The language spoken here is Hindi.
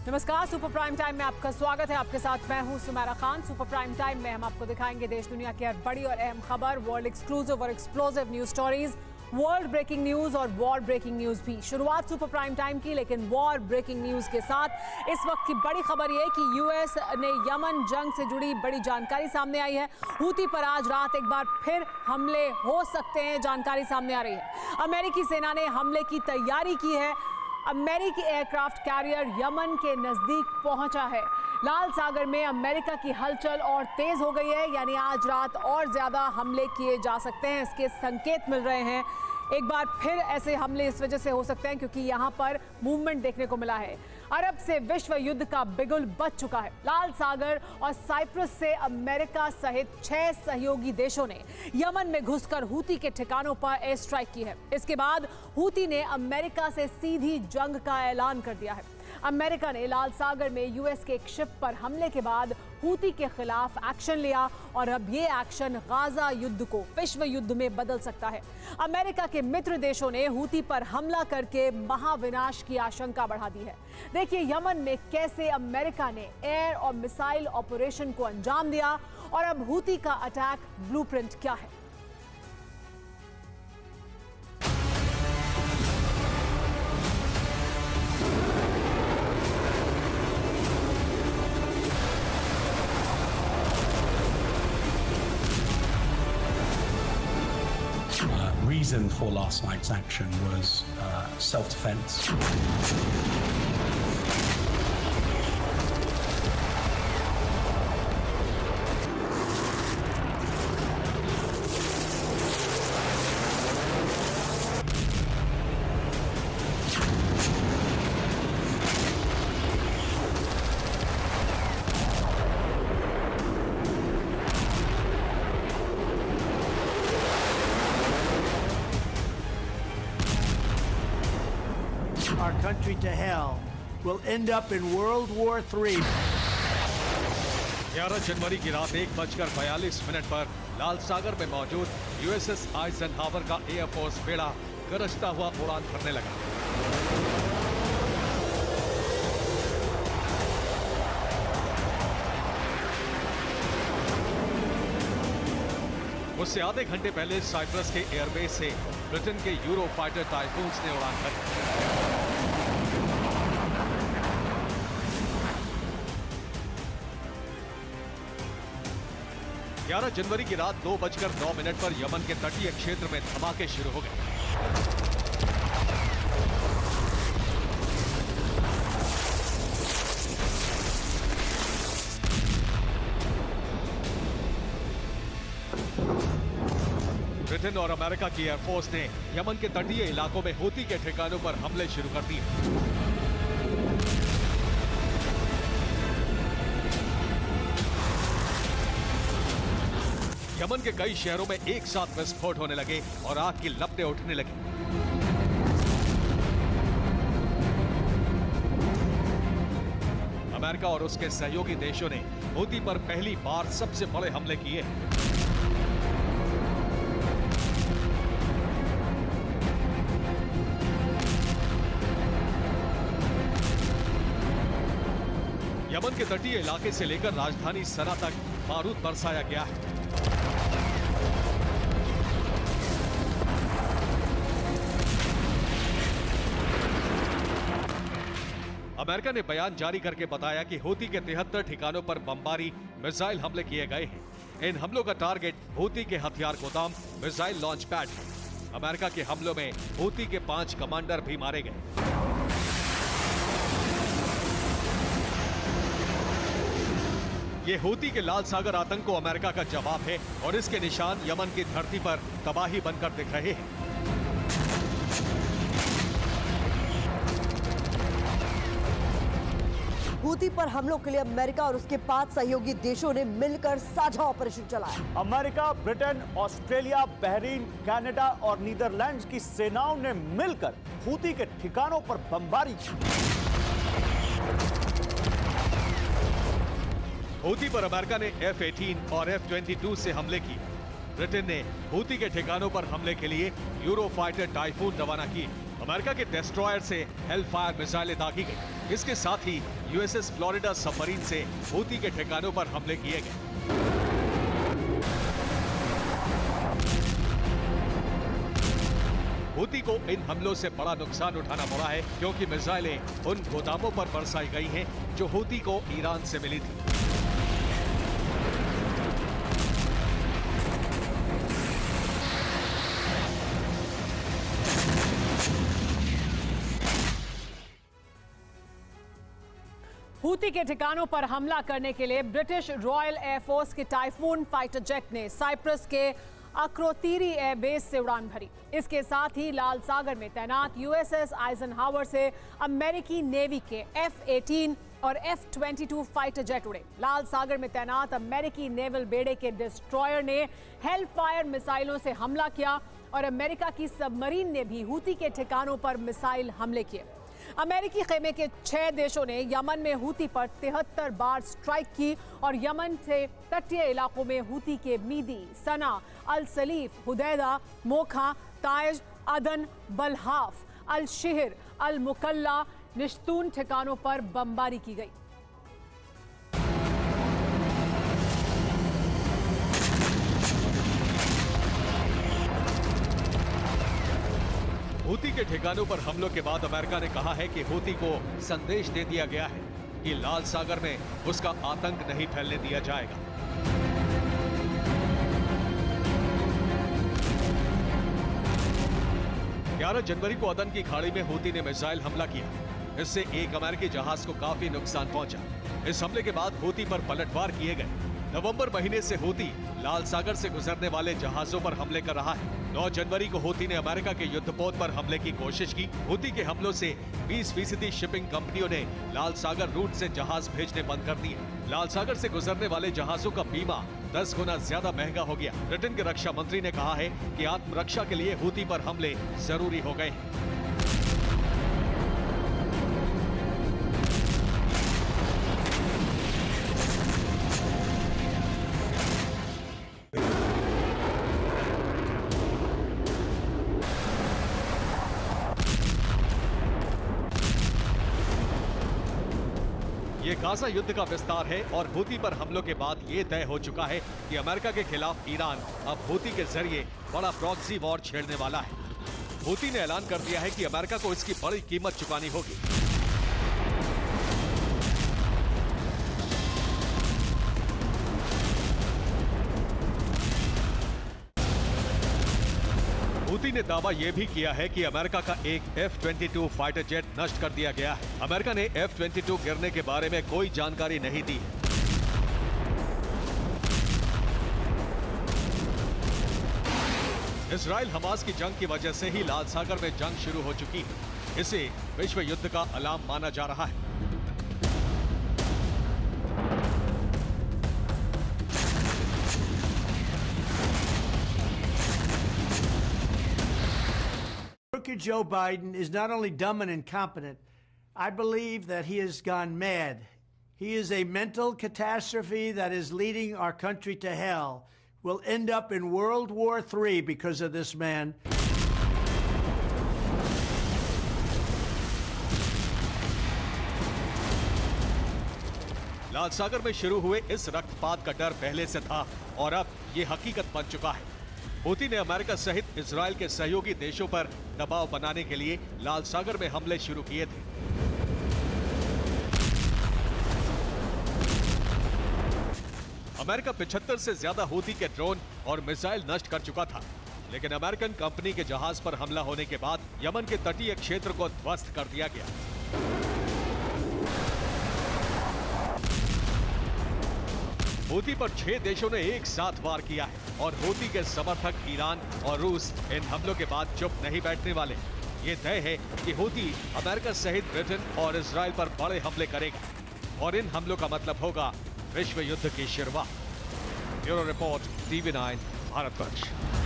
नमस्कार, सुपर प्राइम टाइम में आपका स्वागत है। आपके साथ मैं हूं Sumaira Khan. Super prime time में हम आपको दिखाएंगे देश दुनिया की हर बड़ी और अहम खबर, वर्ल्ड एक्सक्लूसिव और explosive news stories, world breaking news और वॉर ब्रेकिंग न्यूज भी। शुरुआत सुपर प्राइम टाइम की, लेकिन वॉर ब्रेकिंग न्यूज के साथ इस वक्त की बड़ी खबर यह कि यूएस ने यमन जंग से जुड़ी बड़ी जानकारी सामने आई है। हूती पर आज रात एक बार फिर हमले हो सकते हैं, जानकारी सामने आ रही है। अमेरिकी सेना ने हमले की तैयारी की है। अमेरिकी एयरक्राफ्ट कैरियर यमन के नजदीक पहुंचा है। लाल सागर में अमेरिका की हलचल और तेज हो गई है, यानी आज रात और ज्यादा हमले किए जा सकते हैं, इसके संकेत मिल रहे हैं। एक बार फिर ऐसे हमले इस वजह से हो सकते हैं क्योंकि यहां पर मूवमेंट देखने को मिला है। अरब से विश्व युद्ध का बिगुल बज चुका है। लाल सागर और साइप्रस से अमेरिका सहित 6 सहयोगी देशों ने यमन में घुसकर हूती के ठिकानों पर एयर स्ट्राइक की है। इसके बाद हूती ने अमेरिका से सीधी जंग का ऐलान कर दिया है। अमेरिका ने लाल सागर में यूएस के एक शिप पर हमले के बाद हूती के खिलाफ एक्शन लिया और अब ये एक्शन गाजा युद्ध को विश्व युद्ध में बदल सकता है। अमेरिका के मित्र देशों ने हूती पर हमला करके महाविनाश की आशंका बढ़ा दी है। देखिए यमन में कैसे अमेरिका ने एयर और मिसाइल ऑपरेशन को अंजाम दिया और अब हूती का अटैक ब्लूप्रिंट क्या है। Reason for last night's action was self-defense. Our country to hell will end up in World War III. 11 जनवरी की रात 1:42 पर लाल सागर में मौजूद यूएसएस आइजनहावर का एयरफोर्स बेड़ा गरजता हुआ उड़ान भरने लगा। उससे आधे घंटे पहले साइप्रस के एयरबेस से ब्रिटेन के यूरो फाइटर टाइफून्स ने उड़ान भरी। 11 जनवरी की रात 2:09 पर यमन के तटीय क्षेत्र में धमाके शुरू हो गए। ब्रिटेन और अमेरिका की एयरफोर्स ने यमन के तटीय इलाकों में हूती के ठिकानों पर हमले शुरू कर दिए। यमन के कई शहरों में एक साथ विस्फोट होने लगे और आग की लपटें उठने लगी। अमेरिका और उसके सहयोगी देशों ने हूती पर पहली बार सबसे बड़े हमले किए। यमन के तटीय इलाके से लेकर राजधानी सना तक बारूद बरसाया गया है। अमेरिका ने बयान जारी करके बताया कि हूती के 73 ठिकानों पर बमबारी मिसाइल हमले किए गए हैं। इन हमलों का टारगेट हूती के हथियार गोदाम, मिसाइल लॉन्च पैड है। अमेरिका के हमलों में हूती के 5 कमांडर भी मारे गए। ये हूती के लाल सागर आतंक को अमेरिका का जवाब है और इसके निशान यमन की धरती पर तबाही बनकर दिख रहे हैं। हूती पर हमलों के लिए अमेरिका और उसके 5 सहयोगी देशों ने मिलकर साझा ऑपरेशन चलाया। America, Britain, Australia, Bahrain, Canada और नीदरलैंड्स की सेनाओं ने मिलकर हूती के ठिकानों पर बमबारी की। हूती पर अमेरिका ने F-18 और F-22 से हमले किए। ब्रिटेन ने हूती के ठिकानों पर हमले के लिए यूरो फाइटर टाइफून रवाना किए। अमेरिका के डेस्ट्रॉयर से हेलफायर मिसाइलें दागी गई। इसके साथ ही यूएसएस फ्लोरिडा सबमरीन से हूती के ठिकानों पर हमले किए गए। हूती को इन हमलों से बड़ा नुकसान उठाना पड़ा है, क्योंकि मिसाइलें उन गोदामों पर बरसाई गई हैं जो हूती को ईरान से मिली थी। हूती के ठिकानों पर हमला करने के लिए ब्रिटिश रॉयल एयरफोर्स के टाइफून फाइटर जेट ने साइप्रस के अक्रोतीरी एयरबेस से उड़ान भरी। इसके साथ ही लाल सागर में तैनात यूएसएस आइजनहावर से अमेरिकी नेवी के F-18 और F-22 फाइटर जेट उड़े। लाल सागर में तैनात अमेरिकी नेवल बेड़े के डिस्ट्रॉयर ने हेलफायर मिसाइलों से हमला किया और अमेरिका की सबमरीन ने भी हूती के ठिकानों पर मिसाइल हमले किए। अमेरिकी खेमे के 6 देशों ने यमन में हूती पर 73 बार स्ट्राइक की और यमन से तटीय इलाकों में हूती के मीदी, सना, अल सलीफ, हुदैदा, मोखा, ताइज, अदन, बलहाफ, अल शिहर, अल मुकल्ला, निश्तून ठिकानों पर बमबारी की गई। हूती के ठिकानों पर हमलों के बाद अमेरिका ने कहा है कि हूती को संदेश दे दिया गया है कि लाल सागर में उसका आतंक नहीं फैलने दिया जाएगा। जनवरी को अदन की खाड़ी में हूती ने मिसाइल हमला किया। इससे एक अमेरिकी जहाज को काफी नुकसान पहुंचा। इस हमले के बाद हूती पर पलटवार किए गए। नवंबर महीने से हूती लाल सागर से गुजरने वाले जहाजों पर हमले कर रहा है। 9 जनवरी को हूती ने अमेरिका के युद्धपोत पर हमले की कोशिश की। हूती के हमलों से 20% शिपिंग कंपनियों ने लाल सागर रूट से जहाज भेजने बंद कर दिए। लाल सागर से गुजरने वाले जहाजों का बीमा 10 गुना ज्यादा महंगा हो गया। ब्रिटेन के रक्षा मंत्री ने कहा है कि आत्मरक्षा के लिए हूती पर हमले जरूरी हो गए हैं। ये गाजा युद्ध का विस्तार है और हूती पर हमलों के बाद ये तय हो चुका है कि अमेरिका के खिलाफ ईरान अब हूती के जरिए बड़ा प्रॉक्सी वॉर छेड़ने वाला है। हूती ने ऐलान कर दिया है कि अमेरिका को इसकी बड़ी कीमत चुकानी होगी। हूती ने दावा यह भी किया है कि अमेरिका का एक F-22 फाइटर जेट नष्ट कर दिया गया है। अमेरिका ने F-22 गिरने के बारे में कोई जानकारी नहीं दी। इजराइल हमास की जंग की वजह से ही लाल सागर में जंग शुरू हो चुकी है। इसे विश्व युद्ध का अलार्म माना जा रहा है। Joe Biden is not only dumb and incompetent, I believe that he has gone mad. He is a mental catastrophe that is leading our country to hell. We'll end up in World War III because of this man. लाल सागर में शुरू हुए इस रक्तपात का डर पहले से था और अब ये हकीकत बन चुका है। हूती ने अमेरिका सहित इजराइल के सहयोगी देशों पर दबाव बनाने के लिए लाल सागर में हमले शुरू किए थे। अमेरिका 75 से ज्यादा हूती के ड्रोन और मिसाइल नष्ट कर चुका था, लेकिन अमेरिकन कंपनी के जहाज पर हमला होने के बाद यमन के तटीय क्षेत्र को ध्वस्त कर दिया गया। हूती पर 6 देशों ने एक साथ वार किया है और हूती के समर्थक ईरान और रूस इन हमलों के बाद चुप नहीं बैठने वाले। ये तय है कि हूती अमेरिका सहित ब्रिटेन और इजराइल पर बड़े हमले करेगा और इन हमलों का मतलब होगा विश्व युद्ध की शुरुआत। Bureau report, TV9, Bharatvarsh.